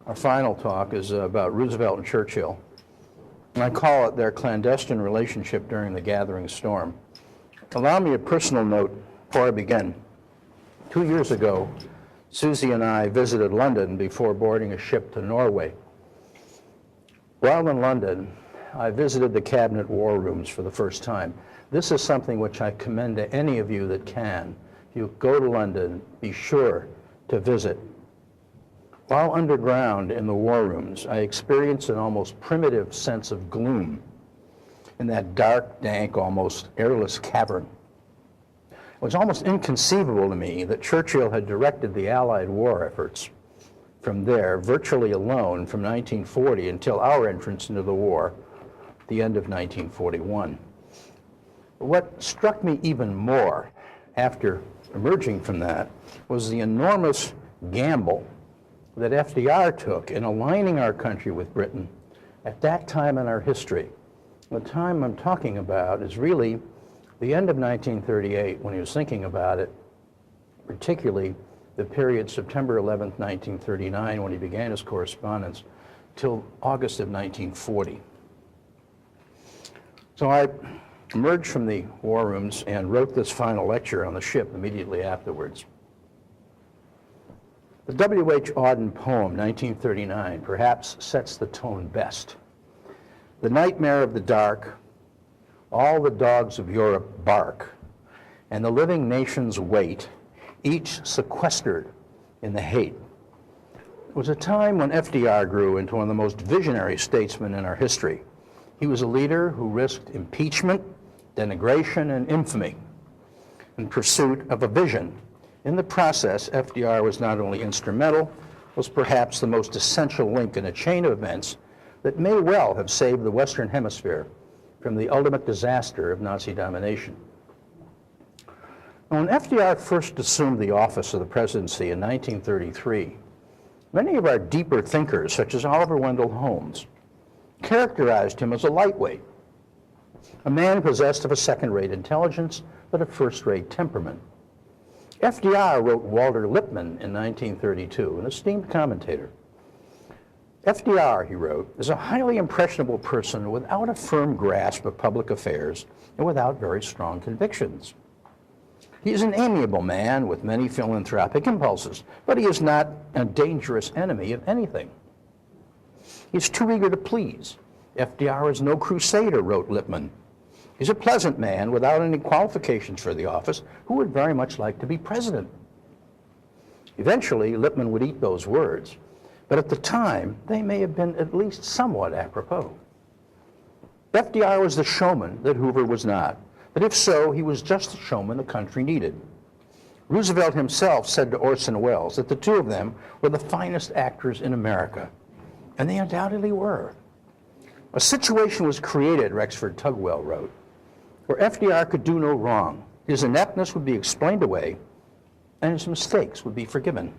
Our final talk is about Roosevelt and Churchill, and I call it their clandestine relationship during the gathering storm. Allow me a personal note before I begin. 2 years ago, Susie and I visited London before boarding a ship to Norway. While in London, I visited the cabinet war rooms for the first time. This is something which I commend to any of you that can. If you go to London, be sure to visit. While underground in the war rooms, I experienced an almost primitive sense of gloom in that dark, dank, almost airless cavern. It was almost inconceivable to me that Churchill had directed the Allied war efforts from there, virtually alone, from 1940 until our entrance into the war, the end of 1941. What struck me even more after emerging from that was the enormous gamble that FDR took in aligning our country with Britain at that time in our history. The time I'm talking about is really the end of 1938 when he was thinking about it, particularly the period September 11th, 1939, when he began his correspondence, till August of 1940. So I emerged from the war rooms and wrote this final lecture on the ship immediately afterwards. The W.H. Auden poem, 1939, perhaps sets the tone best. The nightmare of the dark, all the dogs of Europe bark, and the living nations wait, each sequestered in the hate. It was a time when FDR grew into one of the most visionary statesmen in our history. He was a leader who risked impeachment, denigration, and infamy in pursuit of a vision. In the process, FDR was not only instrumental, was perhaps the most essential link in a chain of events that may well have saved the Western Hemisphere from the ultimate disaster of Nazi domination. Now, when FDR first assumed the office of the presidency in 1933, many of our deeper thinkers, such as Oliver Wendell Holmes, characterized him as a lightweight, a man possessed of a second-rate intelligence but a first-rate temperament. FDR wrote Walter Lippmann in 1932, an esteemed commentator. FDR, he wrote, is a highly impressionable person without a firm grasp of public affairs and without very strong convictions. He is an amiable man with many philanthropic impulses, but he is not a dangerous enemy of anything. He's too eager to please. FDR is no crusader, wrote Lippmann. He's a pleasant man without any qualifications for the office who would very much like to be president. Eventually, Lippmann would eat those words, but at the time, they may have been at least somewhat apropos. FDR was the showman that Hoover was not, but if so, he was just the showman the country needed. Roosevelt himself said to Orson Welles that the two of them were the finest actors in America, and they undoubtedly were. A situation was created, Rexford Tugwell wrote, where FDR could do no wrong. His ineptness would be explained away, and his mistakes would be forgiven.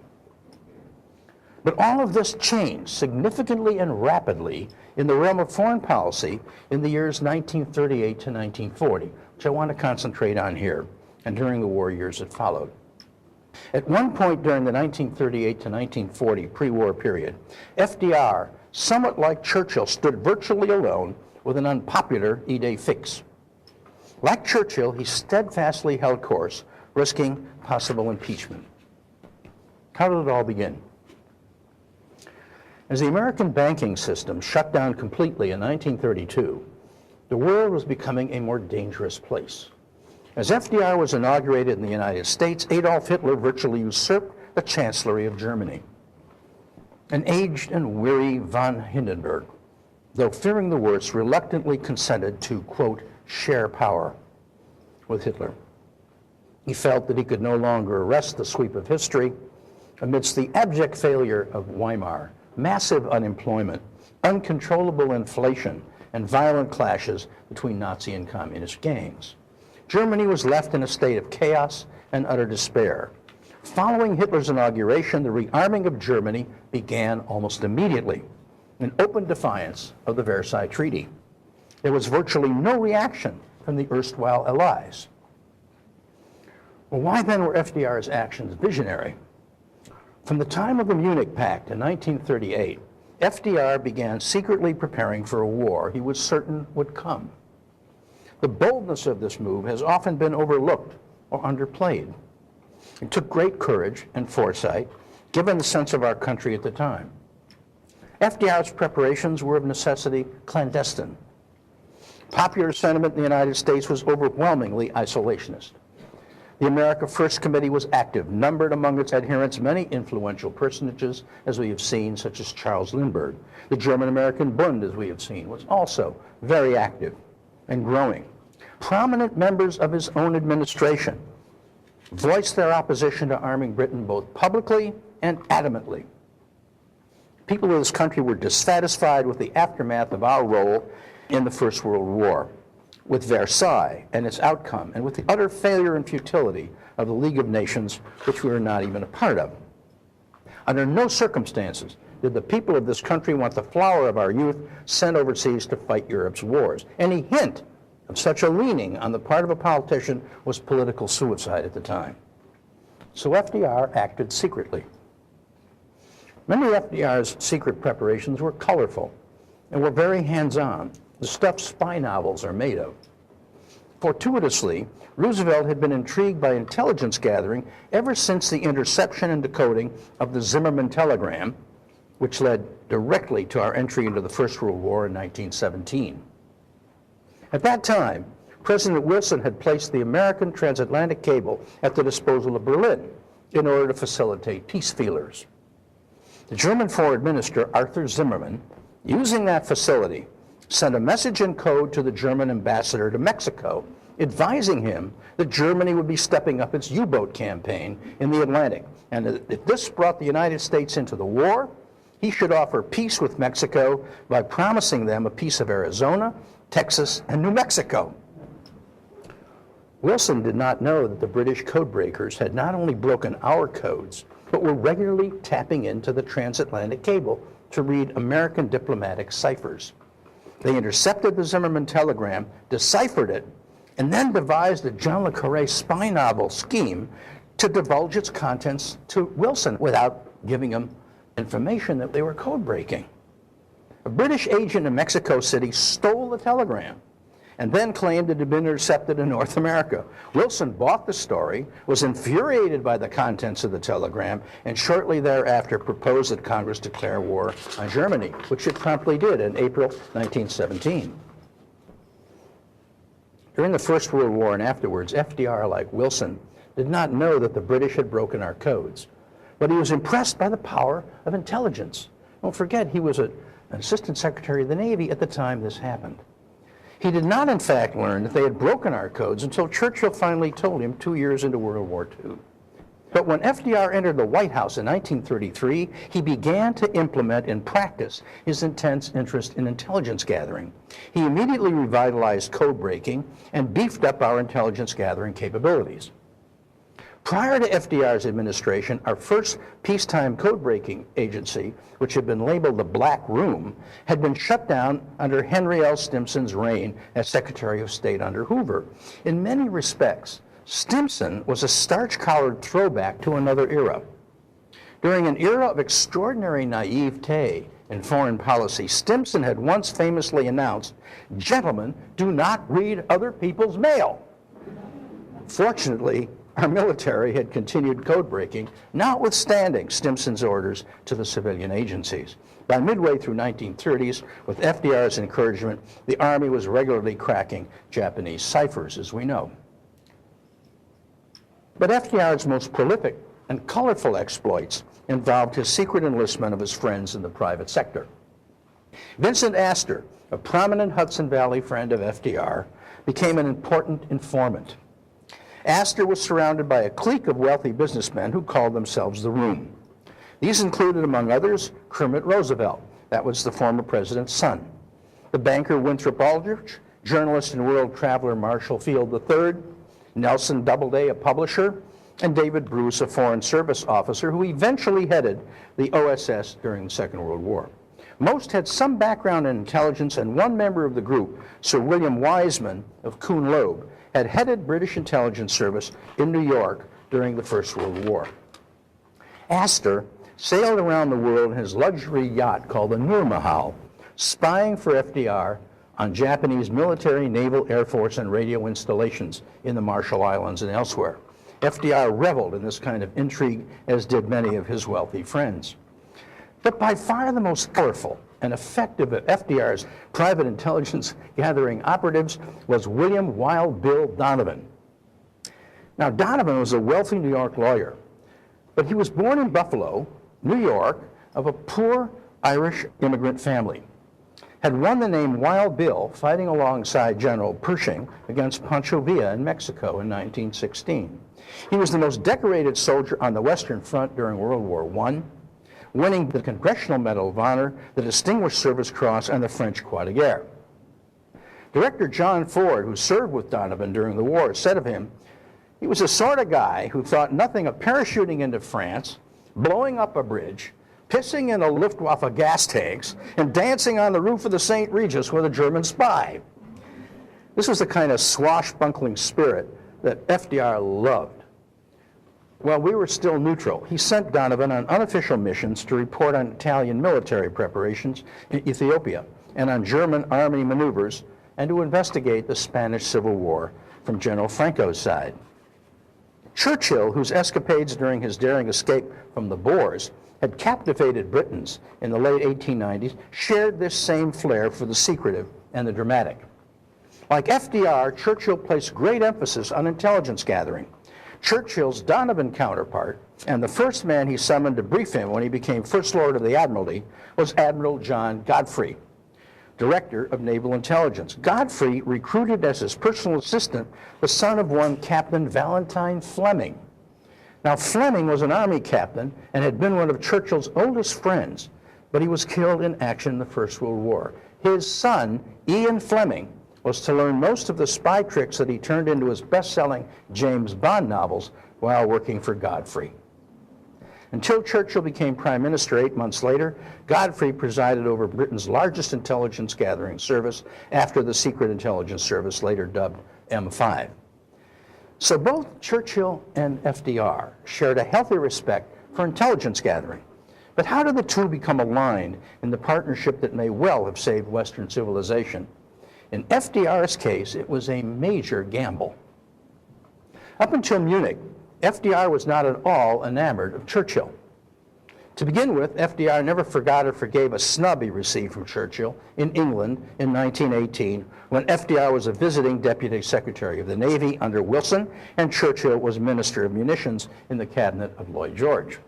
But all of this changed significantly and rapidly in the realm of foreign policy in the years 1938 to 1940, which I want to concentrate on here, and during the war years that followed. At one point during the 1938 to 1940 pre-war period, FDR, somewhat like Churchill, stood virtually alone with an unpopular idée fixe. Like Churchill, he steadfastly held course, risking possible impeachment. How did it all begin? As the American banking system shut down completely in 1932, the world was becoming a more dangerous place. As FDR was inaugurated in the United States, Adolf Hitler virtually usurped the Chancellery of Germany. An aged and weary von Hindenburg, though fearing the worst, reluctantly consented to, quote, share power with Hitler. He felt that he could no longer arrest the sweep of history amidst the abject failure of Weimar, massive unemployment, uncontrollable inflation, and violent clashes between Nazi and communist gangs. Germany was left in a state of chaos and utter despair. Following Hitler's inauguration, the rearming of Germany began almost immediately, in open defiance of the Versailles Treaty. There was virtually no reaction from the erstwhile allies. Well, why then were FDR's actions visionary? From the time of the Munich Pact in 1938, FDR began secretly preparing for a war he was certain would come. The boldness of this move has often been overlooked or underplayed. It took great courage and foresight, given the sense of our country at the time. FDR's preparations were of necessity clandestine. Popular sentiment in the United States was overwhelmingly isolationist. The America First Committee was active, numbered among its adherents many influential personages, as we have seen, such as Charles Lindbergh. The German-American Bund, as we have seen, was also very active and growing. Prominent members of his own administration voiced their opposition to arming Britain both publicly and adamantly. People of this country were dissatisfied with the aftermath of our role in the First World War, with Versailles and its outcome, and with the utter failure and futility of the League of Nations, which we were not even a part of. Under no circumstances did the people of this country want the flower of our youth sent overseas to fight Europe's wars. Any hint of such a leaning on the part of a politician was political suicide at the time. So FDR acted secretly. Many of FDR's secret preparations were colorful and were very hands-on, the stuff spy novels are made of. Fortuitously, Roosevelt had been intrigued by intelligence gathering ever since the interception and decoding of the Zimmerman telegram, which led directly to our entry into the First World War in 1917. At that time, President Wilson had placed the American transatlantic cable at the disposal of Berlin in order to facilitate peace feelers. The German Foreign Minister, Arthur Zimmermann, using that facility, sent a message in code to the German ambassador to Mexico, advising him that Germany would be stepping up its U-boat campaign in the Atlantic, and that if this brought the United States into the war, he should offer peace with Mexico by promising them a piece of Arizona, Texas, and New Mexico. Wilson did not know that the British codebreakers had not only broken our codes, but were regularly tapping into the transatlantic cable to read American diplomatic ciphers. They intercepted the Zimmerman telegram, deciphered it, and then devised a John le Carré spy novel scheme to divulge its contents to Wilson without giving him information that they were code breaking. A British agent in Mexico City stole the telegram and then claimed it had been intercepted in North America. Wilson bought the story, was infuriated by the contents of the telegram, and shortly thereafter proposed that Congress declare war on Germany, which it promptly did in April 1917. During the First World War and afterwards, FDR, like Wilson, did not know that the British had broken our codes, but he was impressed by the power of intelligence. Don't forget, he was an Assistant Secretary of the Navy at the time this happened. He did not, in fact, learn that they had broken our codes until Churchill finally told him 2 years into World War II. But when FDR entered the White House in 1933, he began to implement in practice his intense interest in intelligence gathering. He immediately revitalized code breaking and beefed up our intelligence gathering capabilities. Prior to FDR's administration, our first peacetime code-breaking agency, which had been labeled the Black Room, had been shut down under Henry L. Stimson's reign as Secretary of State under Hoover. In many respects, Stimson was a starch-collared throwback to another era. During an era of extraordinary naivete in foreign policy, Stimson had once famously announced, "Gentlemen, do not read other people's mail." Fortunately, our military had continued code breaking, notwithstanding Stimson's orders to the civilian agencies. By midway through 1930s, with FDR's encouragement, the Army was regularly cracking Japanese ciphers, as we know. But FDR's most prolific and colorful exploits involved his secret enlistment of his friends in the private sector. Vincent Astor, a prominent Hudson Valley friend of FDR, became an important informant. Astor was surrounded by a clique of wealthy businessmen who called themselves the Room. These included, among others, Kermit Roosevelt, that was the former president's son, the banker Winthrop Aldrich, journalist and world traveler Marshall Field III, Nelson Doubleday, a publisher, and David Bruce, a Foreign Service officer who eventually headed the OSS during the Second World War. Most had some background in intelligence, and one member of the group, Sir William Wiseman of Coon Loeb, had headed British intelligence service in New York during the First World War. Astor sailed around the world in his luxury yacht called the Nurmahal, spying for FDR on Japanese military, naval, air force, and radio installations in the Marshall Islands and elsewhere. FDR reveled in this kind of intrigue, as did many of his wealthy friends. But by far the most powerful and effective of FDR's private intelligence gathering operatives was William Wild Bill Donovan. Now, Donovan was a wealthy New York lawyer, but he was born in Buffalo, New York, of a poor Irish immigrant family. Had won the name Wild Bill fighting alongside General Pershing against Pancho Villa in Mexico in 1916. He was the most decorated soldier on the Western Front during World War I, winning the Congressional Medal of Honor, the Distinguished Service Cross, and the French Croix de Guerre. Director John Ford, who served with Donovan during the war, said of him, he was the sort of guy who thought nothing of parachuting into France, blowing up a bridge, pissing in a Luftwaffe gas tanks, and dancing on the roof of the St. Regis with a German spy. This was the kind of swashbuckling spirit that FDR loved. While we were still neutral, he sent Donovan on unofficial missions to report on Italian military preparations in Ethiopia and on German army maneuvers, and to investigate the Spanish Civil War from General Franco's side. Churchill, whose escapades during his daring escape from the Boers had captivated Britons in the late 1890s, shared this same flair for the secretive and the dramatic. Like FDR, Churchill placed great emphasis on intelligence gathering. Churchill's Donovan counterpart, and the first man he summoned to brief him when he became First Lord of the Admiralty, was Admiral John Godfrey, Director of Naval Intelligence. Godfrey recruited as his personal assistant the son of one Captain Valentine Fleming. Now, Fleming was an Army captain and had been one of Churchill's oldest friends, but he was killed in action in the First World War. His son, Ian Fleming, was to learn most of the spy tricks that he turned into his best-selling James Bond novels while working for Godfrey. Until Churchill became Prime Minister 8 months later, Godfrey presided over Britain's largest intelligence gathering service after the Secret Intelligence Service, later dubbed M5. So both Churchill and FDR shared a healthy respect for intelligence gathering. But how did the two become aligned in the partnership that may well have saved Western civilization? In FDR's case, it was a major gamble. Up until Munich, FDR was not at all enamored of Churchill. To begin with, FDR never forgot or forgave a snub he received from Churchill in England in 1918, when FDR was a visiting Deputy Secretary of the Navy under Wilson, and Churchill was Minister of Munitions in the cabinet of Lloyd George.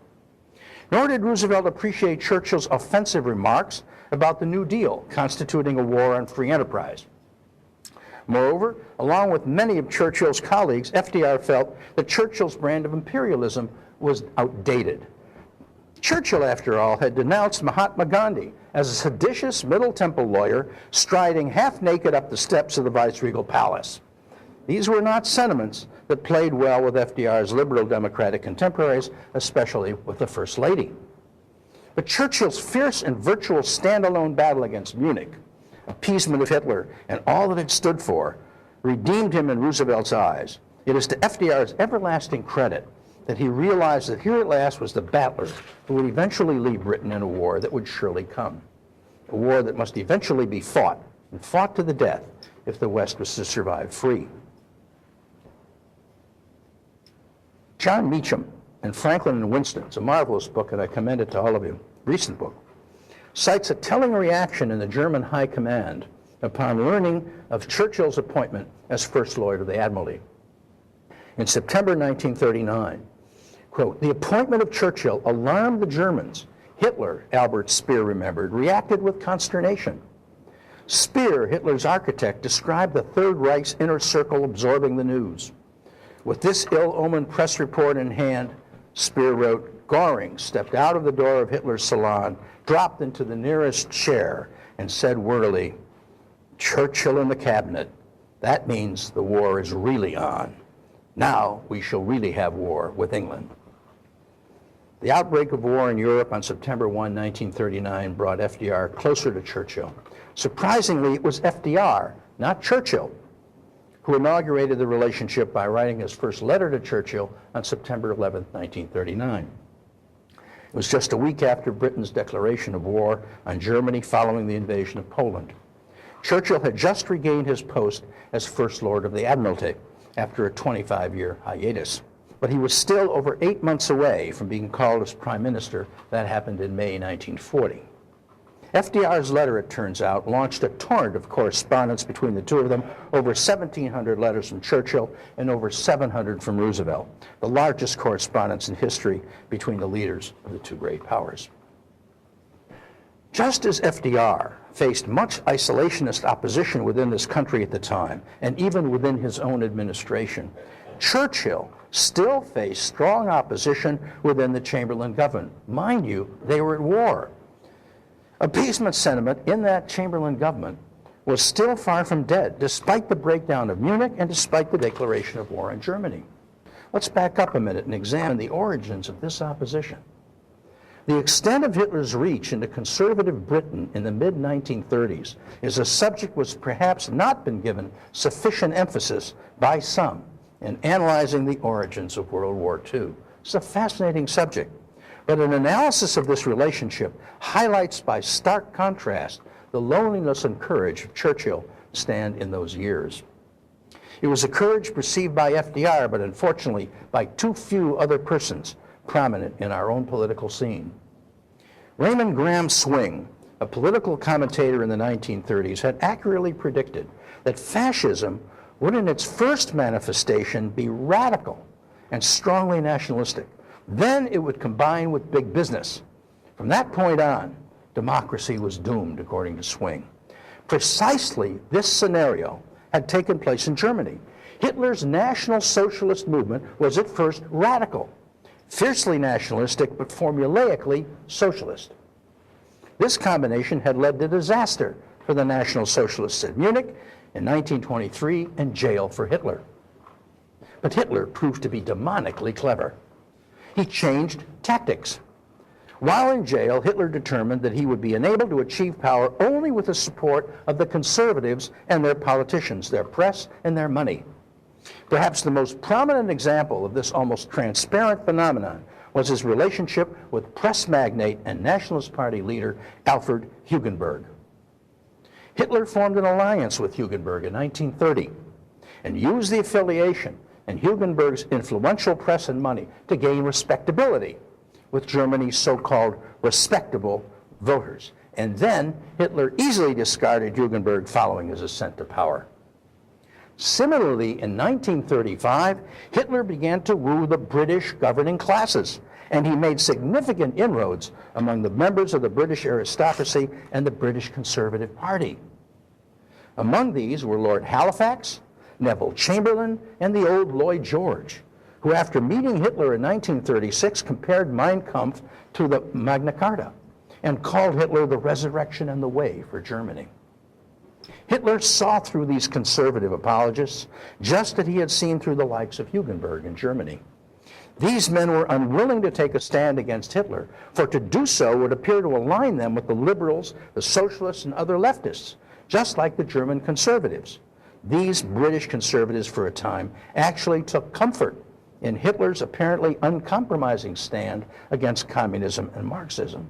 Nor did Roosevelt appreciate Churchill's offensive remarks about the New Deal, constituting a war on free enterprise. Moreover, along with many of Churchill's colleagues, FDR felt that Churchill's brand of imperialism was outdated. Churchill, after all, had denounced Mahatma Gandhi as a seditious Middle Temple lawyer striding half-naked up the steps of the Viceregal Palace. These were not sentiments that played well with FDR's liberal democratic contemporaries, especially with the First Lady. But Churchill's fierce and virtual standalone battle against Munich, appeasement of Hitler, and all that it stood for, redeemed him in Roosevelt's eyes. It is to FDR's everlasting credit that he realized that here at last was the battler who would eventually lead Britain in a war that would surely come, a war that must eventually be fought, and fought to the death, if the West was to survive free. John Meacham and Franklin and Winston, it's a marvelous book, and I commend it to all of you, recent book, cites a telling reaction in the German High Command upon learning of Churchill's appointment as First Lord of the Admiralty. In September 1939, quote, "The appointment of Churchill alarmed the Germans. Hitler," Albert Speer remembered, "reacted with consternation. Speer, Hitler's architect, described the Third Reich's inner circle absorbing the news. With this ill-omened press report in hand," Speer wrote, "Göring stepped out of the door of Hitler's salon, dropped into the nearest chair, and said wordily, 'Churchill in the cabinet, that means the war is really on. Now we shall really have war with England.'" The outbreak of war in Europe on September 1, 1939 brought FDR closer to Churchill. Surprisingly, it was FDR, not Churchill, who inaugurated the relationship by writing his first letter to Churchill on September 11, 1939. It was just a week after Britain's declaration of war on Germany following the invasion of Poland. Churchill had just regained his post as First Lord of the Admiralty after a 25-year hiatus. But he was still over 8 months away from being called as Prime Minister. That happened in May 1940. FDR's letter, it turns out, launched a torrent of correspondence between the two of them, over 1,700 letters from Churchill and over 700 from Roosevelt, the largest correspondence in history between the leaders of the two great powers. Just as FDR faced much isolationist opposition within this country at the time, and even within his own administration, Churchill still faced strong opposition within the Chamberlain government. Mind you, they were at war. Appeasement sentiment in that Chamberlain government was still far from dead, despite the breakdown of Munich and despite the declaration of war on Germany. Let's back up a minute and examine the origins of this opposition. The extent of Hitler's reach into conservative Britain in the mid-1930s is a subject which has perhaps not been given sufficient emphasis by some in analyzing the origins of World War II. It's a fascinating subject. But an analysis of this relationship highlights by stark contrast the loneliness and courage of Churchill stand in those years. It was a courage perceived by FDR, but unfortunately by too few other persons prominent in our own political scene. Raymond Graham Swing, a political commentator in the 1930s, had accurately predicted that fascism would in its first manifestation be radical and strongly nationalistic. Then it would combine with big business. From that point on, democracy was doomed, according to Swing. Precisely this scenario had taken place in Germany. Hitler's National Socialist movement was at first radical, fiercely nationalistic, but formulaically socialist. This combination had led to disaster for the National Socialists at Munich in 1923 and jail for Hitler. But Hitler proved to be demonically clever. He changed tactics. While in jail, Hitler determined that he would be enabled to achieve power only with the support of the conservatives and their politicians, their press, and their money. Perhaps the most prominent example of this almost transparent phenomenon was his relationship with press magnate and Nationalist Party leader Alfred Hugenberg. Hitler formed an alliance with Hugenberg in 1930 and used the affiliation and Hugenberg's influential press and money to gain respectability with Germany's so-called respectable voters. And then Hitler easily discarded Hugenberg following his ascent to power. Similarly, in 1935, Hitler began to woo the British governing classes, and he made significant inroads among the members of the British aristocracy and the British Conservative Party. Among these were Lord Halifax, Neville Chamberlain, and the old Lloyd George, who after meeting Hitler in 1936 compared Mein Kampf to the Magna Carta and called Hitler the resurrection and the way for Germany. Hitler saw through these conservative apologists just as he had seen through the likes of Hugenberg in Germany. These men were unwilling to take a stand against Hitler, for to do so would appear to align them with the liberals, the socialists, and other leftists, just like the German conservatives. These British conservatives, for a time, actually took comfort in Hitler's apparently uncompromising stand against communism and Marxism.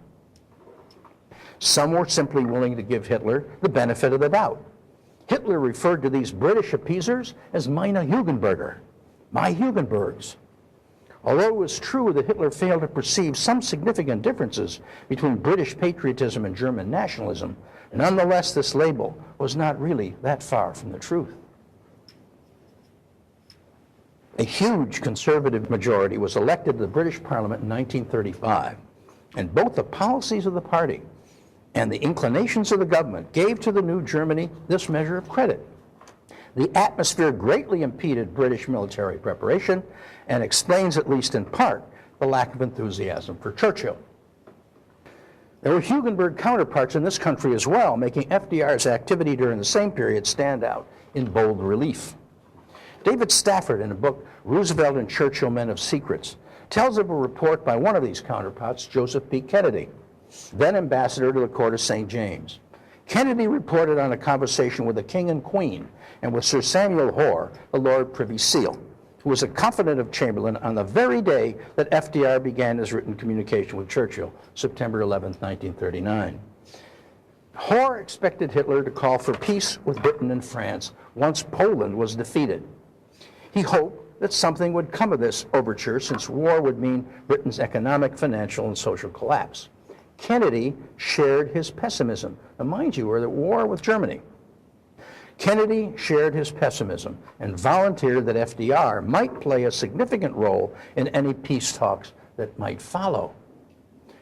Some were simply willing to give Hitler the benefit of the doubt. Hitler referred to these British appeasers as meine Hugenberger, my Hugenbergs. Although it was true that Hitler failed to perceive some significant differences between British patriotism and German nationalism, nonetheless this label was not really that far from the truth. A huge conservative majority was elected to the British Parliament in 1935, and both the policies of the party and the inclinations of the government gave to the new Germany this measure of credit. The atmosphere greatly impeded British military preparation and explains, at least in part, the lack of enthusiasm for Churchill. There were Hugenberg counterparts in this country as well, making FDR's activity during the same period stand out in bold relief. David Stafford, in a book, Roosevelt and Churchill, Men of Secrets, tells of a report by one of these counterparts, Joseph P. Kennedy, then ambassador to the court of St. James. Kennedy reported on a conversation with the King and Queen and with Sir Samuel Hoare, the Lord Privy Seal, who was a confidant of Chamberlain on the very day that FDR began his written communication with Churchill, September 11, 1939. Hoare expected Hitler to call for peace with Britain and France once Poland was defeated. He hoped that something would come of this overture, since war would mean Britain's economic, financial, and social collapse. Kennedy shared his pessimism. Now, mind you, we're at war with Germany. Kennedy shared his pessimism and volunteered that FDR might play a significant role in any peace talks that might follow.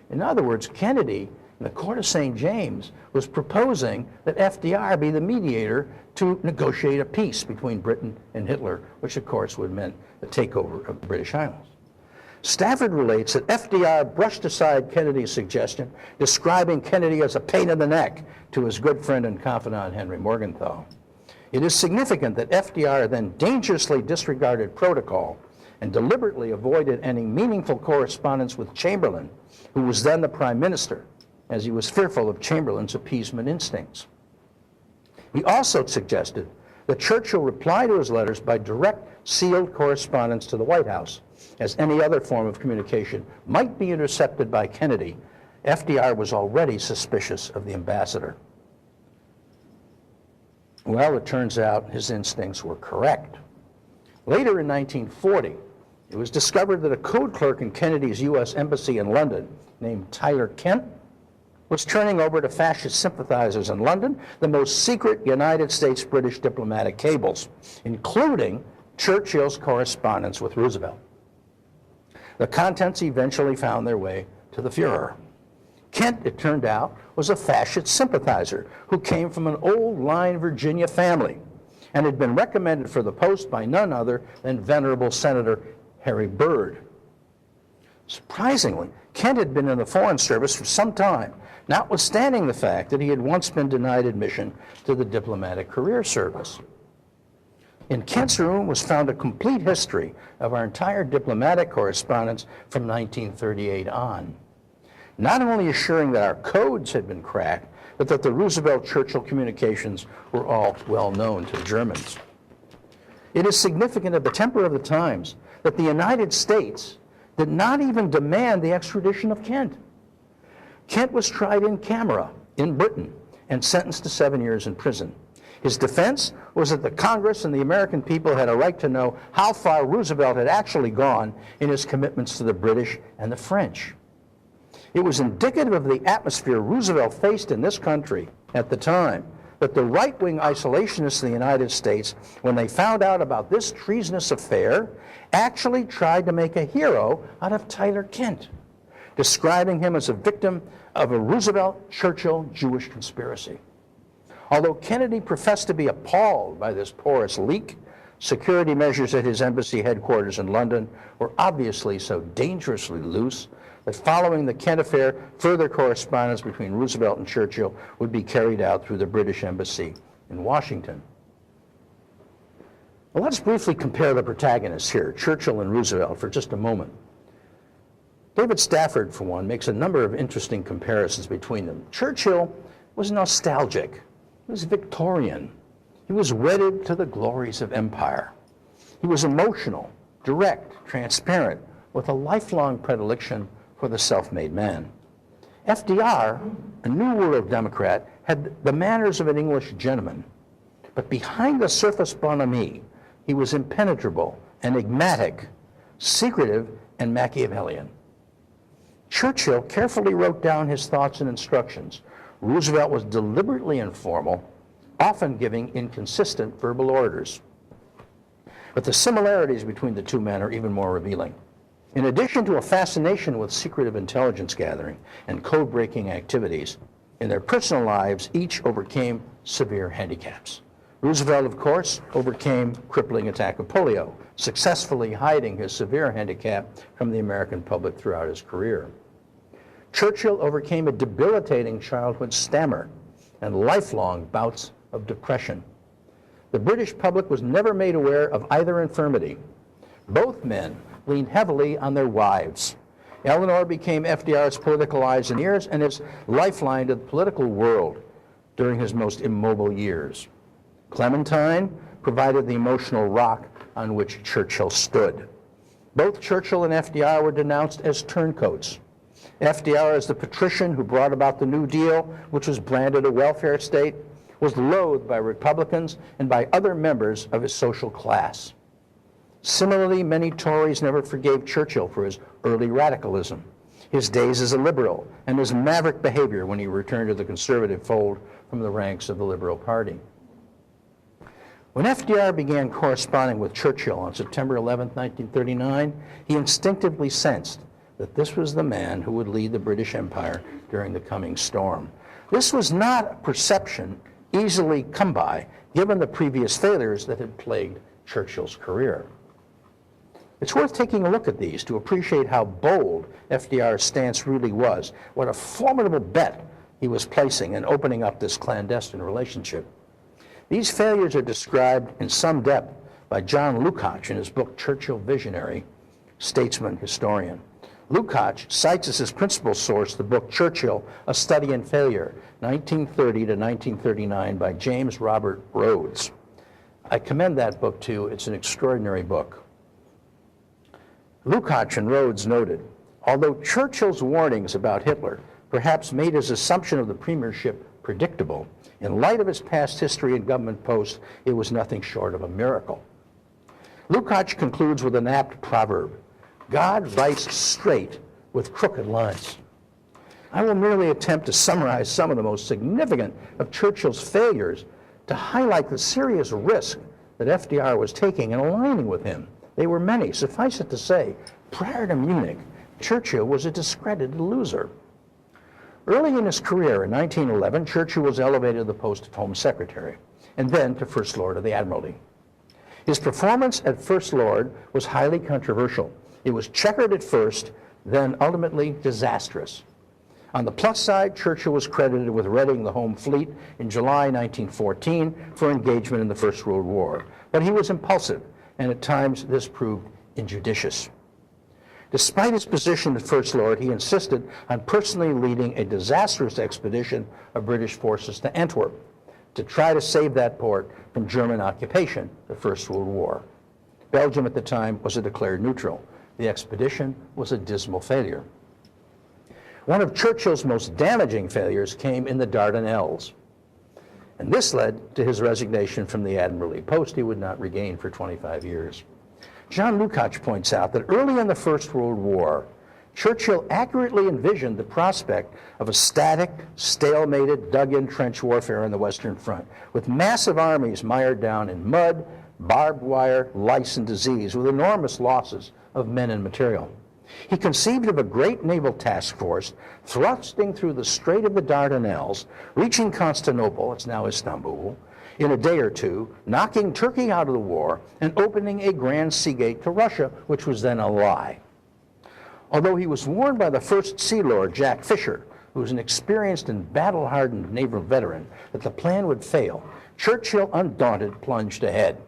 In other words, Kennedy, in the court of St. James, was proposing that FDR be the mediator to negotiate a peace between Britain and Hitler, which of course would mean the takeover of the British Isles. Stafford relates that FDR brushed aside Kennedy's suggestion, describing Kennedy as a pain in the neck to his good friend and confidant Henry Morgenthau. It is significant that FDR then dangerously disregarded protocol and deliberately avoided any meaningful correspondence with Chamberlain, who was then the prime minister, as he was fearful of Chamberlain's appeasement instincts. He also suggested that Churchill reply to his letters by direct sealed correspondence to the White House, as any other form of communication might be intercepted by Kennedy. FDR was already suspicious of the ambassador. Well, it turns out his instincts were correct. Later in 1940, it was discovered that a code clerk in Kennedy's U.S. Embassy in London, named Tyler Kent, was turning over to fascist sympathizers in London the most secret United States-British diplomatic cables, including Churchill's correspondence with Roosevelt. The contents eventually found their way to the Fuhrer. Kent, it turned out, was a fascist sympathizer who came from an old-line Virginia family and had been recommended for the post by none other than venerable Senator Harry Byrd. Surprisingly, Kent had been in the Foreign Service for some time, notwithstanding the fact that he had once been denied admission to the Diplomatic Career Service. In Kent's room was found a complete history of our entire diplomatic correspondence from 1938 on, not only assuring that our codes had been cracked, but that the Roosevelt-Churchill communications were all well known to the Germans. It is significant of the temper of the times that the United States did not even demand the extradition of Kent. Kent was tried in camera in Britain and sentenced to 7 years in prison. His defense was that the Congress and the American people had a right to know how far Roosevelt had actually gone in his commitments to the British and the French. It was indicative of the atmosphere Roosevelt faced in this country at the time that the right-wing isolationists in the United States, when they found out about this treasonous affair, actually tried to make a hero out of Tyler Kent, describing him as a victim of a Roosevelt-Churchill Jewish conspiracy. Although Kennedy professed to be appalled by this porous leak, security measures at his embassy headquarters in London were obviously so dangerously loose that following the Kent affair, further correspondence between Roosevelt and Churchill would be carried out through the British Embassy in Washington. Well, let's briefly compare the protagonists here, Churchill and Roosevelt, for just a moment. David Stafford, for one, makes a number of interesting comparisons between them. Churchill was nostalgic. He was Victorian. He was wedded to the glories of empire. He was emotional, direct, transparent, with a lifelong predilection for the self-made man. FDR, a New World Democrat, had the manners of an English gentleman, but behind the surface bonhomie, he was impenetrable, enigmatic, secretive, and Machiavellian. Churchill carefully wrote down his thoughts and instructions. Roosevelt was deliberately informal, often giving inconsistent verbal orders. But the similarities between the two men are even more revealing. In addition to a fascination with secretive intelligence gathering and code-breaking activities, in their personal lives, each overcame severe handicaps. Roosevelt, of course, overcame crippling attack of polio, successfully hiding his severe handicap from the American public throughout his career. Churchill overcame a debilitating childhood stammer and lifelong bouts of depression. The British public was never made aware of either infirmity. Both men leaned heavily on their wives. Eleanor became FDR's political eyes and ears and his lifeline to the political world during his most immobile years. Clementine provided the emotional rock on which Churchill stood. Both Churchill and FDR were denounced as turncoats. FDR, as the patrician who brought about the New Deal, which was branded a welfare state, was loathed by Republicans and by other members of his social class. Similarly, many Tories never forgave Churchill for his early radicalism, his days as a liberal, and his maverick behavior when he returned to the conservative fold from the ranks of the Liberal Party. When FDR began corresponding with Churchill on September 11, 1939, he instinctively sensed that this was the man who would lead the British Empire during the coming storm. This was not a perception easily come by, given the previous failures that had plagued Churchill's career. It's worth taking a look at these to appreciate how bold FDR's stance really was, what a formidable bet he was placing in opening up this clandestine relationship. These failures are described in some depth by John Lukács in his book Churchill Visionary, Statesman Historian. Lukács cites as his principal source the book Churchill, A Study in Failure, 1930 to 1939 by James Robert Rhodes. I commend that book to you. It's an extraordinary book. Lukács and Rhodes noted, although Churchill's warnings about Hitler perhaps made his assumption of the premiership predictable, in light of his past history and government posts, it was nothing short of a miracle. Lukács concludes with an apt proverb, God writes straight with crooked lines. I will merely attempt to summarize some of the most significant of Churchill's failures to highlight the serious risk that FDR was taking in aligning with him. They were many. Suffice it to say, prior to Munich, Churchill was a discredited loser. Early in his career, in 1911, Churchill was elevated to the post of Home Secretary, and then to First Lord of the Admiralty. His performance as First Lord was highly controversial. It was checkered at first, then ultimately disastrous. On the plus side, Churchill was credited with readying the home fleet in July 1914 for engagement in the First World War. But he was impulsive, and at times this proved injudicious. Despite his position as First Lord, he insisted on personally leading a disastrous expedition of British forces to Antwerp to try to save that port from German occupation the First World War. Belgium at the time was a declared neutral. The expedition was a dismal failure. One of Churchill's most damaging failures came in the Dardanelles, and this led to his resignation from the Admiralty post he would not regain for 25 years. John Lukács points out that early in the First World War, Churchill accurately envisioned the prospect of a static, stalemated, dug-in trench warfare on the Western Front, with massive armies mired down in mud, barbed wire, lice, and disease, with enormous losses of men and material. He conceived of a great naval task force thrusting through the Strait of the Dardanelles, reaching Constantinople, it's now Istanbul, in a day or two, knocking Turkey out of the war and opening a grand sea gate to Russia, which was then a lie. Although he was warned by the first Sea Lord, Jack Fisher, who was an experienced and battle-hardened naval veteran, that the plan would fail, Churchill, undaunted, plunged ahead.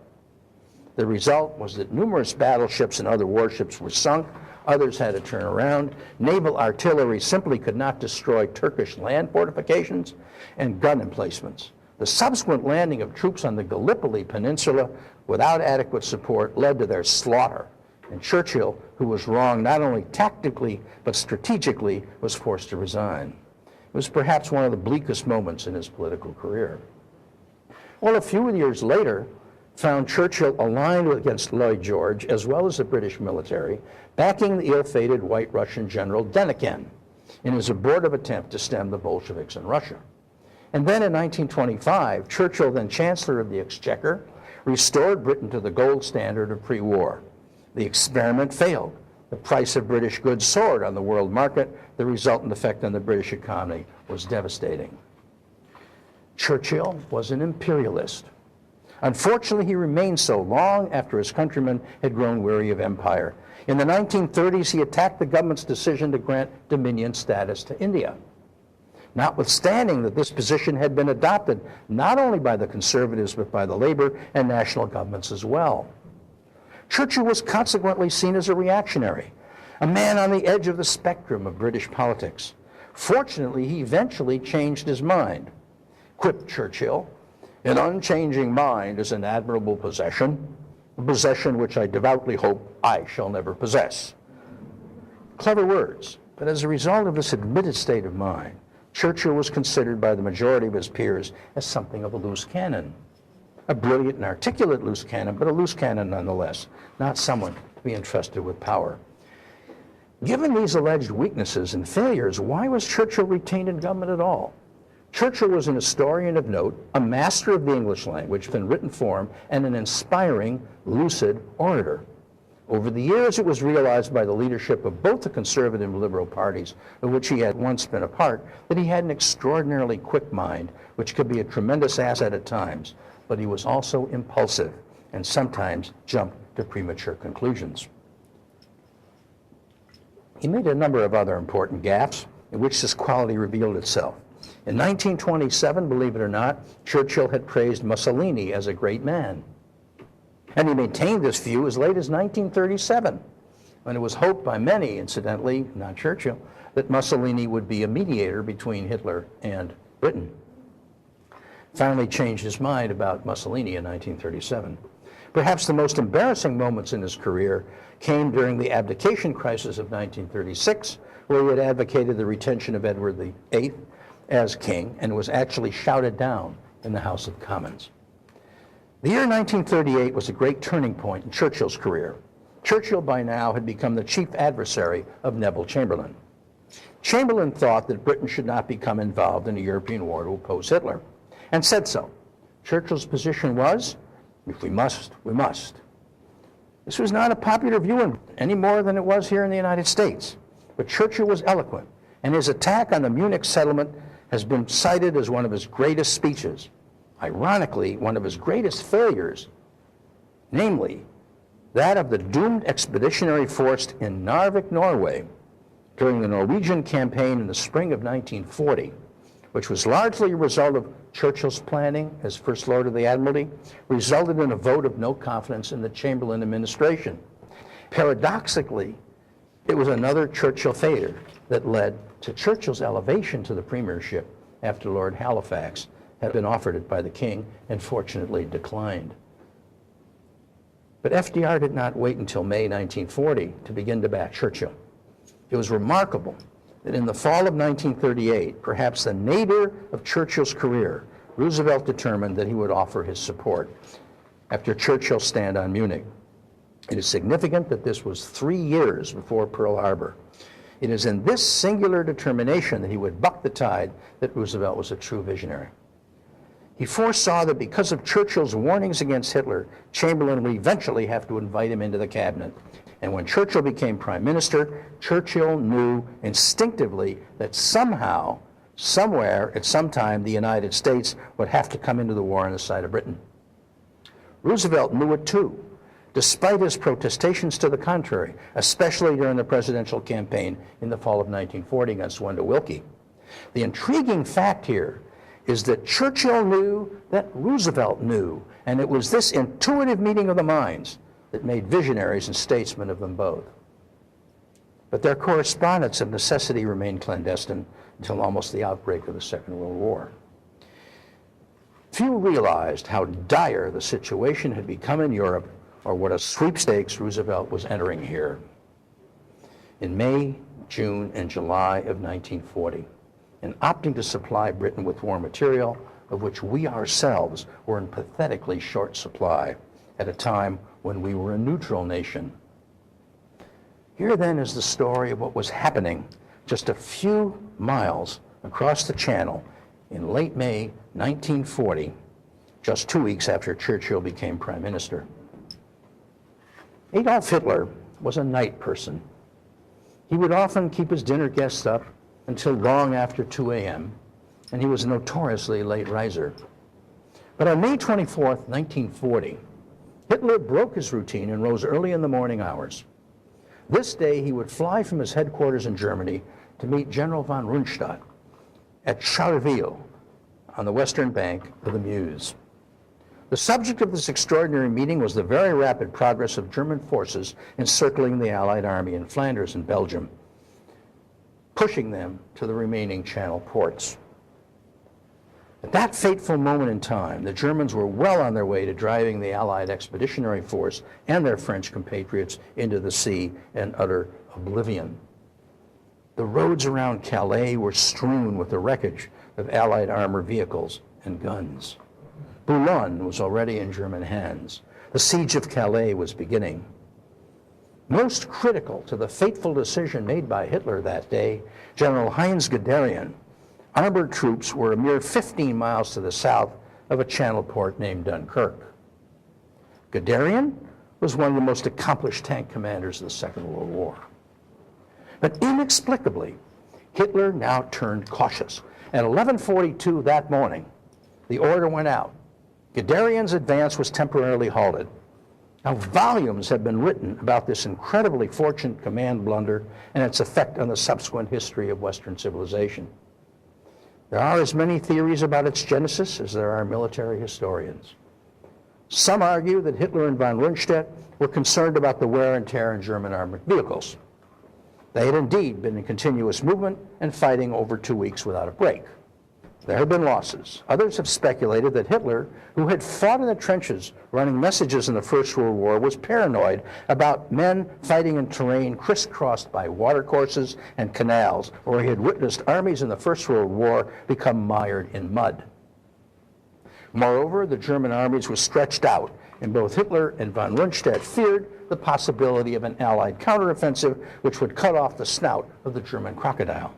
The result was that numerous battleships and other warships were sunk, others had to turn around, naval artillery simply could not destroy Turkish land fortifications and gun emplacements. The subsequent landing of troops on the Gallipoli Peninsula without adequate support led to their slaughter, and Churchill, who was wrong not only tactically but strategically, was forced to resign. It was perhaps one of the bleakest moments in his political career. Well, a few years later, found Churchill aligned against Lloyd George, as well as the British military, backing the ill-fated White Russian general Denikin in his abortive attempt to stem the Bolsheviks in Russia. And then in 1925, Churchill, then Chancellor of the Exchequer, restored Britain to the gold standard of pre-war. The experiment failed. The price of British goods soared on the world market. The resultant effect on the British economy was devastating. Churchill was an imperialist. Unfortunately, he remained so long after his countrymen had grown weary of empire. In the 1930s, he attacked the government's decision to grant dominion status to India, notwithstanding that this position had been adopted not only by the conservatives but by the Labour and national governments as well. Churchill was consequently seen as a reactionary, a man on the edge of the spectrum of British politics. Fortunately, he eventually changed his mind. Quipped Churchill, "An unchanging mind is an admirable possession. a possession which I devoutly hope I shall never possess. Clever words, but as a result of this admitted state of mind, Churchill was considered by the majority of his peers as something of a loose cannon. A brilliant and articulate loose cannon, but a loose cannon nonetheless, not someone to be entrusted with power. Given these alleged weaknesses and failures, why was Churchill retained in government at all? Churchill was an historian of note, a master of the English language in written form, and an inspiring, lucid orator. Over the years, it was realized by the leadership of both the conservative and liberal parties, of which he had once been a part, that he had an extraordinarily quick mind, which could be a tremendous asset at times, but he was also impulsive and sometimes jumped to premature conclusions. He made a number of other important gaffes in which this quality revealed itself. In 1927, believe it or not, Churchill had praised Mussolini as a great man. And he maintained this view as late as 1937, when it was hoped by many, incidentally, not Churchill, that Mussolini would be a mediator between Hitler and Britain. Finally changed his mind about Mussolini in 1937. Perhaps the most embarrassing moments in his career came during the abdication crisis of 1936, where he had advocated the retention of Edward VIII as king and was actually shouted down in the House of Commons. The year 1938 was a great turning point in Churchill's career. Churchill by now had become the chief adversary of Neville Chamberlain. Chamberlain thought that Britain should not become involved in a European war to oppose Hitler, and said so. Churchill's position was, if we must, we must. This was not a popular view any more than it was here in the United States, but Churchill was eloquent, and his attack on the Munich settlement has been cited as one of his greatest speeches. Ironically, one of his greatest failures, namely that of the doomed expeditionary force in Narvik, Norway, during the Norwegian campaign in the spring of 1940, which was largely a result of Churchill's planning as First Lord of the Admiralty, resulted in a vote of no confidence in the Chamberlain administration. Paradoxically, it was another Churchill failure that led to Churchill's elevation to the premiership after Lord Halifax had been offered it by the king and fortunately declined. But FDR did not wait until May 1940 to begin to back Churchill. It was remarkable that in the fall of 1938, perhaps the nadir of Churchill's career, Roosevelt determined that he would offer his support after Churchill's stand on Munich. It is significant that this was 3 years before Pearl Harbor. It is in this singular determination that he would buck the tide that Roosevelt was a true visionary. He foresaw that because of Churchill's warnings against Hitler, Chamberlain would eventually have to invite him into the cabinet. And when Churchill became prime minister, Churchill knew instinctively that somehow, somewhere, at some time, the United States would have to come into the war on the side of Britain. Roosevelt knew it too, despite his protestations to the contrary, especially during the presidential campaign in the fall of 1940 against Wendell Willkie. The intriguing fact here is that Churchill knew that Roosevelt knew, and it was this intuitive meeting of the minds that made visionaries and statesmen of them both. But their correspondence of necessity remained clandestine until almost the outbreak of the Second World War. Few realized how dire the situation had become in Europe, or what a sweepstakes Roosevelt was entering here. In May, June, and July of 1940, in opting to supply Britain with war material, of which we ourselves were in pathetically short supply at a time when we were a neutral nation. Here then is the story of what was happening just a few miles across the Channel in late May 1940, just 2 weeks after Churchill became prime minister. Adolf Hitler was a night person. He would often keep his dinner guests up until long after 2 a.m., and he was a notoriously late riser. But on May 24th, 1940, Hitler broke his routine and rose early in the morning hours. This day, he would fly from his headquarters in Germany to meet General von Rundstedt at Charleville on the western bank of the Meuse. The subject of this extraordinary meeting was the very rapid progress of German forces encircling the Allied army in Flanders and Belgium, pushing them to the remaining Channel ports. At that fateful moment in time, the Germans were well on their way to driving the Allied expeditionary force and their French compatriots into the sea and utter oblivion. The roads around Calais were strewn with the wreckage of Allied armored vehicles and guns. Boulogne was already in German hands. The siege of Calais was beginning. Most critical to the fateful decision made by Hitler that day, General Heinz Guderian, armored troops were a mere 15 miles to the south of a channel port named Dunkirk. Guderian was one of the most accomplished tank commanders of the Second World War. But inexplicably, Hitler now turned cautious. At 11:42 that morning, the order went out. Guderian's advance was temporarily halted. Now, volumes have been written about this incredibly fortunate command blunder and its effect on the subsequent history of Western civilization. There are as many theories about its genesis as there are military historians. Some argue that Hitler and von Rundstedt were concerned about the wear and tear in German armored vehicles. They had indeed been in continuous movement and fighting over 2 weeks without a break. There have been losses. Others have speculated that Hitler, who had fought in the trenches running messages in the First World War, was paranoid about men fighting in terrain crisscrossed by watercourses and canals, where he had witnessed armies in the First World War become mired in mud. Moreover, the German armies were stretched out, and both Hitler and von Rundstedt feared the possibility of an Allied counteroffensive which would cut off the snout of the German crocodile.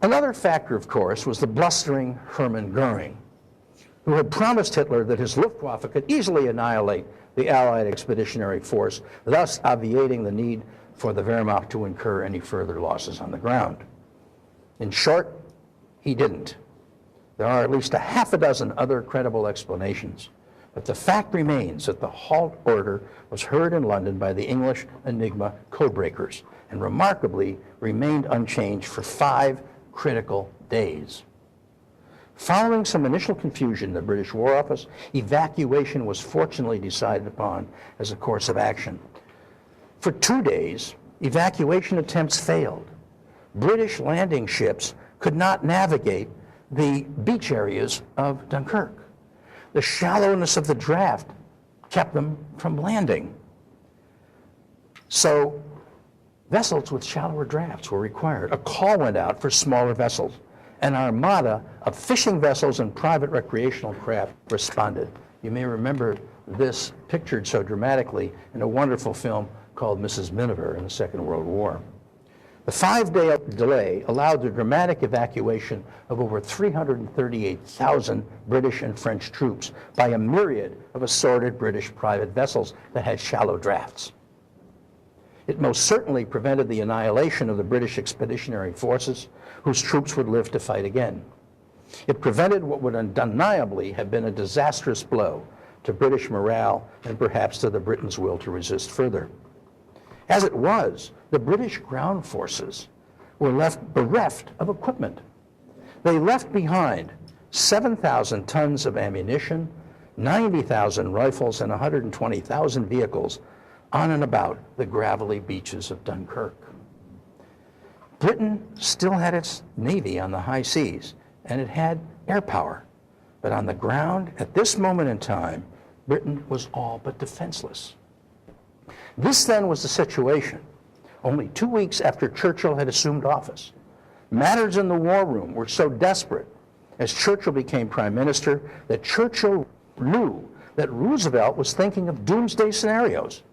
Another factor, of course, was the blustering Hermann Goering, who had promised Hitler that his Luftwaffe could easily annihilate the Allied expeditionary force, thus obviating the need for the Wehrmacht to incur any further losses on the ground. In short, he didn't. There are at least a half a dozen other credible explanations, but the fact remains that the halt order was heard in London by the English Enigma codebreakers and remarkably remained unchanged for 5 critical days. Following some initial confusion in the British War Office, evacuation was fortunately decided upon as a course of action. For 2 days, evacuation attempts failed. British landing ships could not navigate the beach areas of Dunkirk. The shallowness of the draft kept them from landing. So vessels with shallower drafts were required. A call went out for smaller vessels. An armada of fishing vessels and private recreational craft responded. You may remember this pictured so dramatically in a wonderful film called Mrs. Miniver in the Second World War. The 5-day delay allowed the dramatic evacuation of over 338,000 British and French troops by a myriad of assorted British private vessels that had shallow drafts. It most certainly prevented the annihilation of the British expeditionary forces, whose troops would live to fight again. It prevented what would undeniably have been a disastrous blow to British morale and perhaps to the Britain's will to resist further. As it was, the British ground forces were left bereft of equipment. They left behind 7,000 tons of ammunition, 90,000 rifles, and 120,000 vehicles on and about the gravelly beaches of Dunkirk. Britain still had its navy on the high seas, and it had air power. But on the ground, at this moment in time, Britain was all but defenseless. This then was the situation. Only 2 weeks after Churchill had assumed office, matters in the war room were so desperate as Churchill became prime minister that Churchill knew that Roosevelt was thinking of doomsday scenarios.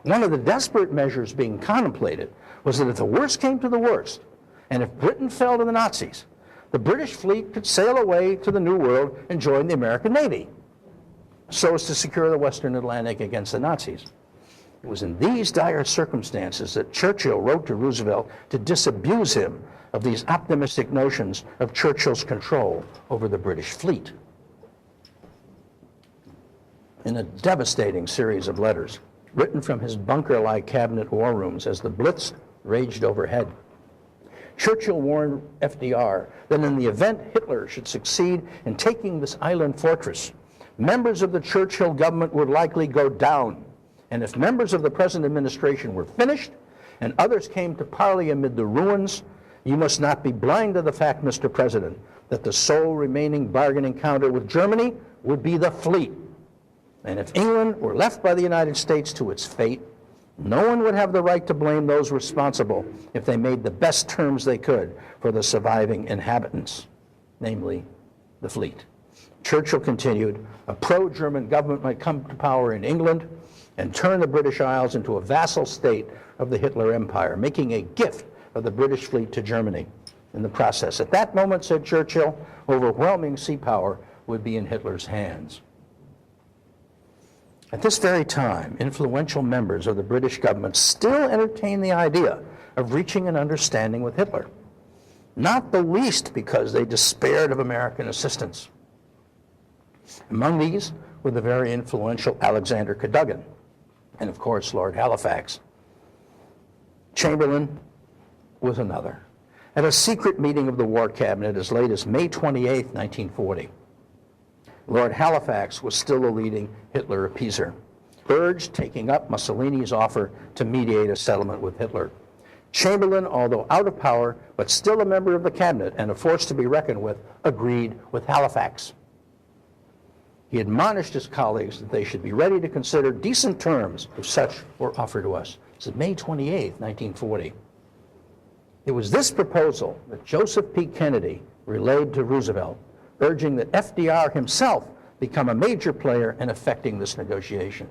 One of the desperate measures being contemplated was that if the worst came to the worst, and if Britain fell to the Nazis, the British fleet could sail away to the New World and join the American Navy, so as to secure the Western Atlantic against the Nazis. It was in these dire circumstances that Churchill wrote to Roosevelt to disabuse him of these optimistic notions of Churchill's control over the British fleet. In a devastating series of letters, written from his bunker-like cabinet war rooms as the Blitz raged overhead, Churchill warned FDR that in the event Hitler should succeed in taking this island fortress, members of the Churchill government would likely go down. And if members of the present administration were finished and others came to parley amid the ruins, You must not be blind to the fact, Mr. President, that the sole remaining bargaining counter with Germany would be the fleet. And if England were left by the United States to its fate, no one would have the right to blame those responsible if they made the best terms they could for the surviving inhabitants, namely the fleet. Churchill continued, a pro-German government might come to power in England and turn the British Isles into a vassal state of the Hitler Empire, making a gift of the British fleet to Germany in the process. At that moment, said Churchill, overwhelming sea power would be in Hitler's hands. At this very time, influential members of the British government still entertained the idea of reaching an understanding with Hitler, not the least because they despaired of American assistance. Among these were the very influential Alexander Cadogan, and of course, Lord Halifax. Chamberlain was another. At a secret meeting of the War Cabinet as late as May 28, 1940, Lord Halifax was still a leading Hitler appeaser, urged taking up Mussolini's offer to mediate a settlement with Hitler. Chamberlain, although out of power, but still a member of the cabinet and a force to be reckoned with, agreed with Halifax. He admonished his colleagues that they should be ready to consider decent terms if such were offered to us. This is May 28, 1940. It was this proposal that Joseph P. Kennedy relayed to Roosevelt, urging that FDR himself become a major player in effecting this negotiation.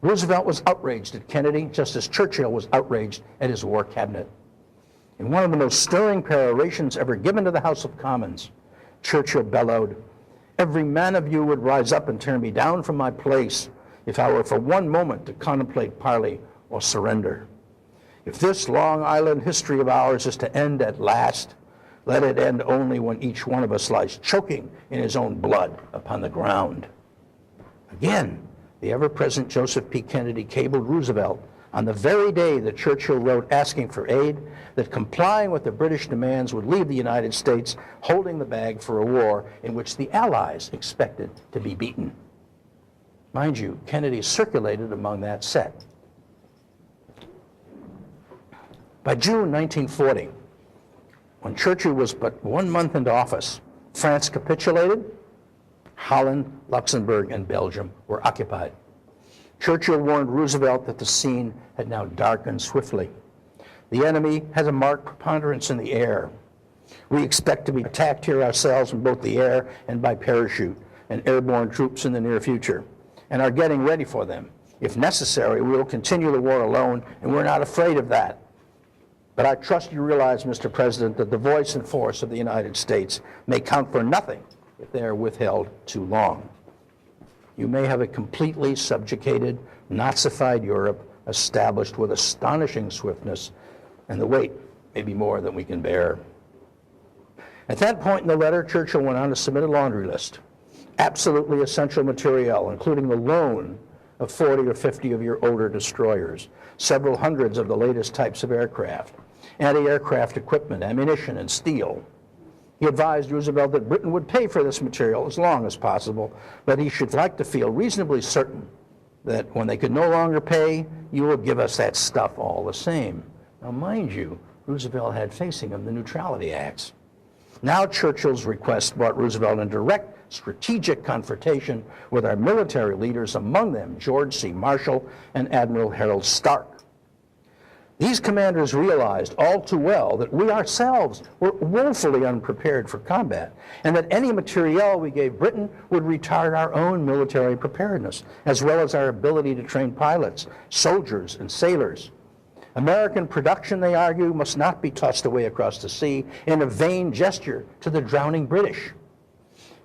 Roosevelt was outraged at Kennedy, just as Churchill was outraged at his war cabinet. In one of the most stirring perorations ever given to the House of Commons, Churchill bellowed, "Every man of you would rise up and tear me down from my place if I were for one moment to contemplate parley or surrender. If this Long Island history of ours is to end at last, let it end only when each one of us lies choking in his own blood upon the ground." Again, the ever-present Joseph P. Kennedy cabled Roosevelt on the very day that Churchill wrote asking for aid, that complying with the British demands would leave the United States holding the bag for a war in which the Allies expected to be beaten. Mind you, Kennedy circulated among that set. By June 1940, when Churchill was but 1 month into office, France capitulated. Holland, Luxembourg, and Belgium were occupied. Churchill warned Roosevelt that the scene had now darkened swiftly. The enemy has a marked preponderance in the air. We expect to be attacked here ourselves from both the air and by parachute and airborne troops in the near future, and are getting ready for them. If necessary, we will continue the war alone, and we're not afraid of that. But I trust you realize, Mr. President, that the voice and force of the United States may count for nothing if they are withheld too long. You may have a completely subjugated, Nazified Europe established with astonishing swiftness, and the weight may be more than we can bear. At that point in the letter, Churchill went on to submit a laundry list. Absolutely essential material, including the loan of 40 or 50 of your older destroyers, several hundreds of the latest types of aircraft, anti-aircraft equipment, ammunition, and steel. He advised Roosevelt that Britain would pay for this material as long as possible, but he should like to feel reasonably certain that when they could no longer pay, you will give us that stuff all the same. Now, mind you, Roosevelt had facing him the Neutrality Acts. Now Churchill's request brought Roosevelt in direct strategic confrontation with our military leaders, among them George C. Marshall and Admiral Harold Stark. These commanders realized all too well that we ourselves were woefully unprepared for combat, and that any materiel we gave Britain would retard our own military preparedness, as well as our ability to train pilots, soldiers, and sailors. American production, they argue, must not be tossed away across the sea in a vain gesture to the drowning British.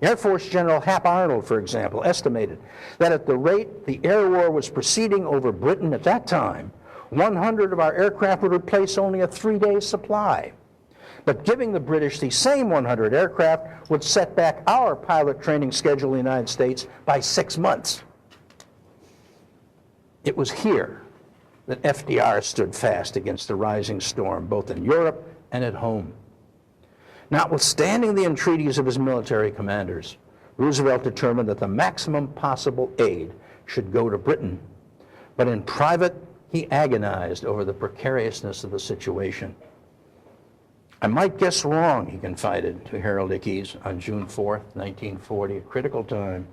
Air Force General Hap Arnold, for example, estimated that at the rate the air war was proceeding over Britain at that time, 100 of our aircraft would replace only a 3-day supply. But giving the British the same 100 aircraft would set back our pilot training schedule in the United States by 6 months. It was here that FDR stood fast against the rising storm, both in Europe and at home. Notwithstanding the entreaties of his military commanders, Roosevelt determined that the maximum possible aid should go to Britain. But in private, he agonized over the precariousness of the situation. I might guess wrong, he confided to Harold Ickes on June 4th, 1940, a critical time,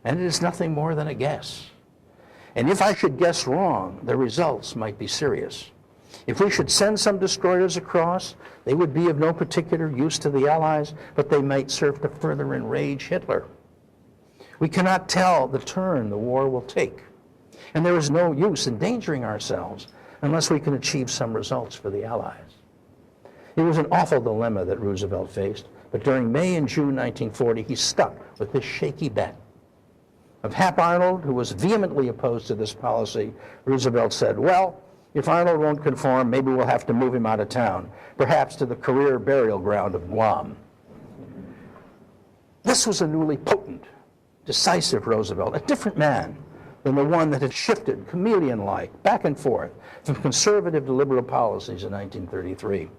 and it is nothing more than a guess. And if I should guess wrong, the results might be serious. If we should send some destroyers across, they would be of no particular use to the Allies, but they might serve to further enrage Hitler. We cannot tell the turn the war will take, and there is no use endangering ourselves unless we can achieve some results for the Allies. It was an awful dilemma that Roosevelt faced, but during May and June 1940, he stuck with this shaky bet. Of Hap Arnold, who was vehemently opposed to this policy, Roosevelt said, well, if Arnold won't conform, maybe we'll have to move him out of town, perhaps to the career burial ground of Guam. This was a newly potent, decisive Roosevelt, a different man than the one that had shifted chameleon-like back and forth from conservative to liberal policies in 1933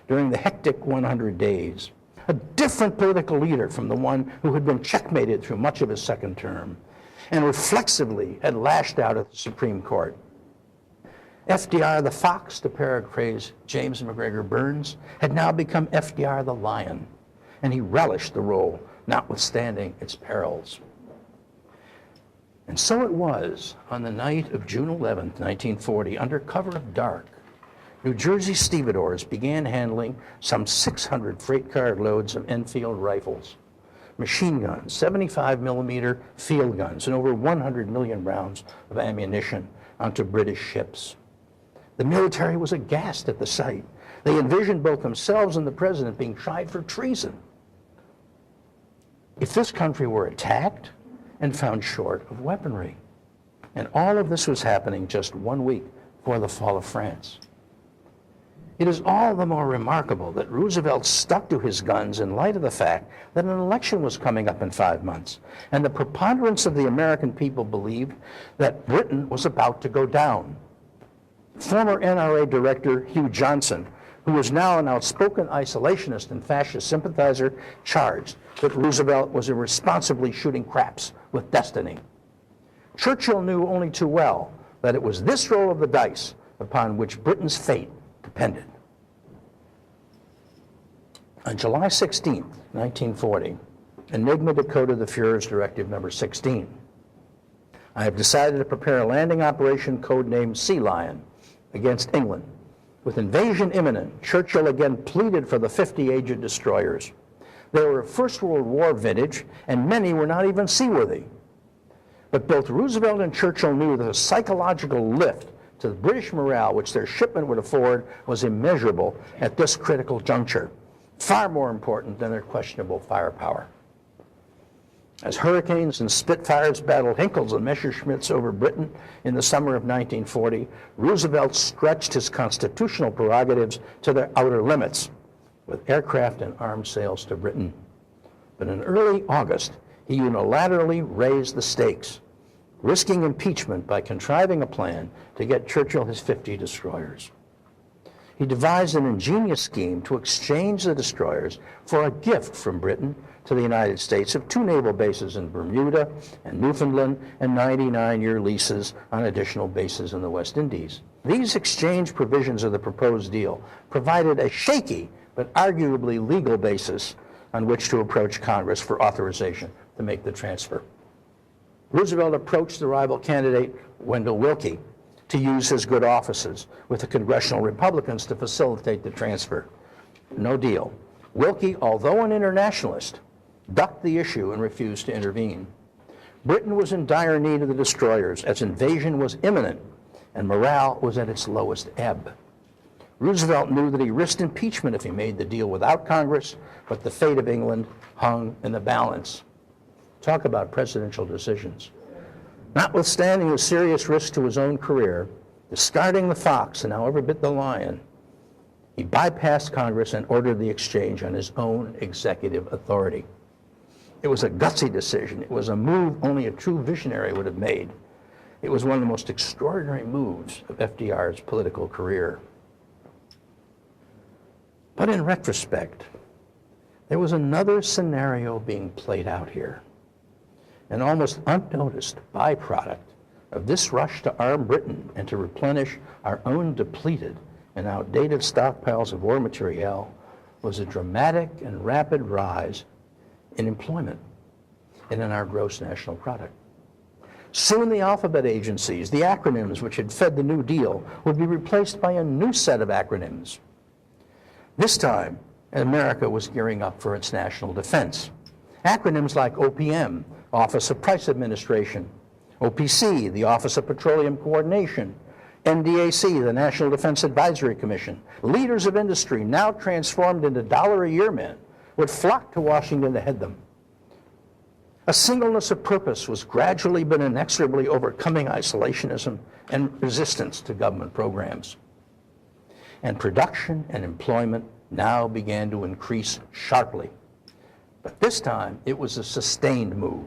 during the hectic 100 days. A different political leader from the one who had been checkmated through much of his second term and reflexively had lashed out at the Supreme Court. FDR the fox, to paraphrase James McGregor Burns, had now become FDR the lion, and he relished the role, notwithstanding its perils. And so it was on the night of June 11th, 1940, under cover of dark, New Jersey stevedores began handling some 600 freight car loads of Enfield rifles, machine guns, 75 millimeter field guns, and over 100 million rounds of ammunition onto British ships. The military was aghast at the sight. They envisioned both themselves and the president being tried for treason. If this country were attacked and found short of weaponry. And all of this was happening just 1 week before the fall of France. It is all the more remarkable that Roosevelt stuck to his guns in light of the fact that an election was coming up in 5 months, and the preponderance of the American people believed that Britain was about to go down. Former NRA Director Hugh Johnson, who was now an outspoken isolationist and fascist sympathizer, charged that Roosevelt was irresponsibly shooting craps with destiny. Churchill knew only too well that it was this roll of the dice upon which Britain's fate depended. On July 16, 1940, Enigma decoded the Fuhrer's Directive Number 16. I have decided to prepare a landing operation codenamed Sea Lion against England. With invasion imminent, Churchill again pleaded for the 50 aged destroyers. They were of First World War vintage, and many were not even seaworthy. But both Roosevelt and Churchill knew that a psychological lift to the British morale which their shipment would afford was immeasurable at this critical juncture, far more important than their questionable firepower. As hurricanes and Spitfires battled Hinkles and Messerschmitts over Britain in the summer of 1940, Roosevelt stretched his constitutional prerogatives to their outer limits with aircraft and armed sails to Britain. But in early August, he unilaterally raised the stakes, risking impeachment by contriving a plan to get Churchill his 50 destroyers. He devised an ingenious scheme to exchange the destroyers for a gift from Britain to the United States of 2 naval bases in Bermuda and Newfoundland and 99-year leases on additional bases in the West Indies. These exchange provisions of the proposed deal provided a shaky but arguably legal basis on which to approach Congress for authorization to make the transfer. Roosevelt approached the rival candidate, Wendell Willkie, to use his good offices with the congressional Republicans to facilitate the transfer. No deal. Willkie, although an internationalist, ducked the issue and refused to intervene. Britain was in dire need of the destroyers as invasion was imminent and morale was at its lowest ebb. Roosevelt knew that he risked impeachment if he made the deal without Congress, but the fate of England hung in the balance. Talk about presidential decisions. Notwithstanding the serious risk to his own career, discarding the fox and however bit the lion, he bypassed Congress and ordered the exchange on his own executive authority. It was a gutsy decision. It was a move only a true visionary would have made. It was one of the most extraordinary moves of FDR's political career. But in retrospect, there was another scenario being played out here. An almost unnoticed byproduct of this rush to arm Britain and to replenish our own depleted and outdated stockpiles of war materiel was a dramatic and rapid rise in employment and in our gross national product. Soon the alphabet agencies, the acronyms which had fed the New Deal, would be replaced by a new set of acronyms. This time, America was gearing up for its national defense. Acronyms like OPM, Office of Price Administration, OPC, the Office of Petroleum Coordination, NDAC, the National Defense Advisory Commission, leaders of industry, now transformed into dollar-a-year men, would flock to Washington to head them. A singleness of purpose was gradually but inexorably overcoming isolationism and resistance to government programs. And production and employment now began to increase sharply. But this time, it was a sustained move.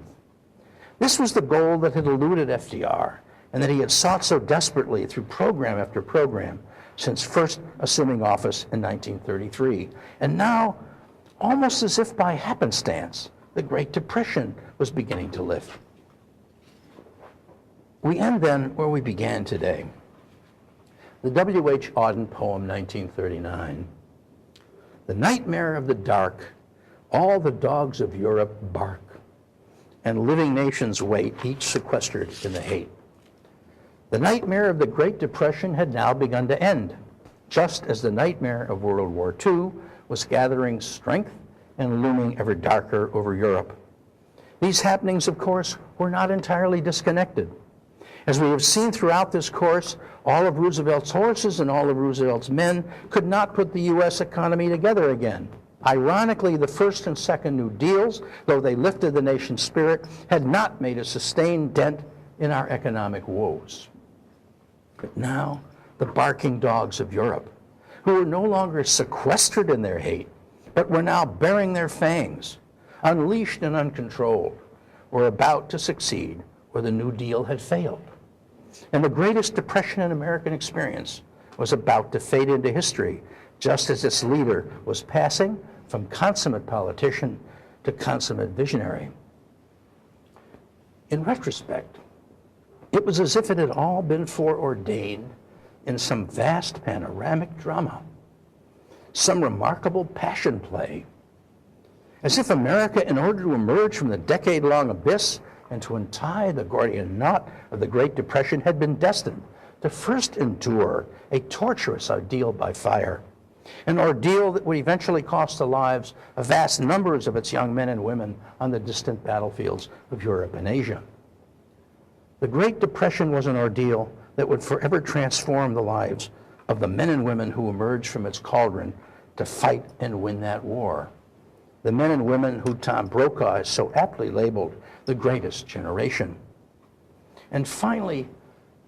This was the goal that had eluded FDR and that he had sought so desperately through program after program since first assuming office in 1933. And now, almost as if by happenstance, the Great Depression was beginning to lift. We end then where we began today. The W.H. Auden poem, 1939. The nightmare of the dark, all the dogs of Europe bark, and living nations wait, each sequestered in the hate. The nightmare of the Great Depression had now begun to end, just as the nightmare of World War II was gathering strength and looming ever darker over Europe. These happenings, of course, were not entirely disconnected. As we have seen throughout this course, all of Roosevelt's horses and all of Roosevelt's men could not put the U.S. economy together again. Ironically, the first and second New Deals, though they lifted the nation's spirit, had not made a sustained dent in our economic woes. But now, the barking dogs of Europe, who were no longer sequestered in their hate, but were now baring their fangs, unleashed and uncontrolled, were about to succeed where the New Deal had failed. And the greatest depression in American experience was about to fade into history, just as its leader was passing from consummate politician to consummate visionary. In retrospect, it was as if it had all been foreordained in some vast panoramic drama, some remarkable passion play, as if America, in order to emerge from the decade-long abyss and to untie the Gordian knot of the Great Depression, had been destined to first endure a torturous ordeal by fire, an ordeal that would eventually cost the lives of vast numbers of its young men and women on the distant battlefields of Europe and Asia. The Great Depression was an ordeal that would forever transform the lives of the men and women who emerged from its cauldron to fight and win that war. The men and women who Tom Brokaw has so aptly labeled the greatest generation. And finally,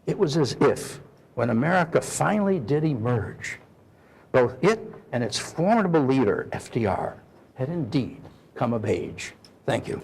it was as if, when America finally did emerge, both it and its formidable leader, FDR, had indeed come of age. Thank you.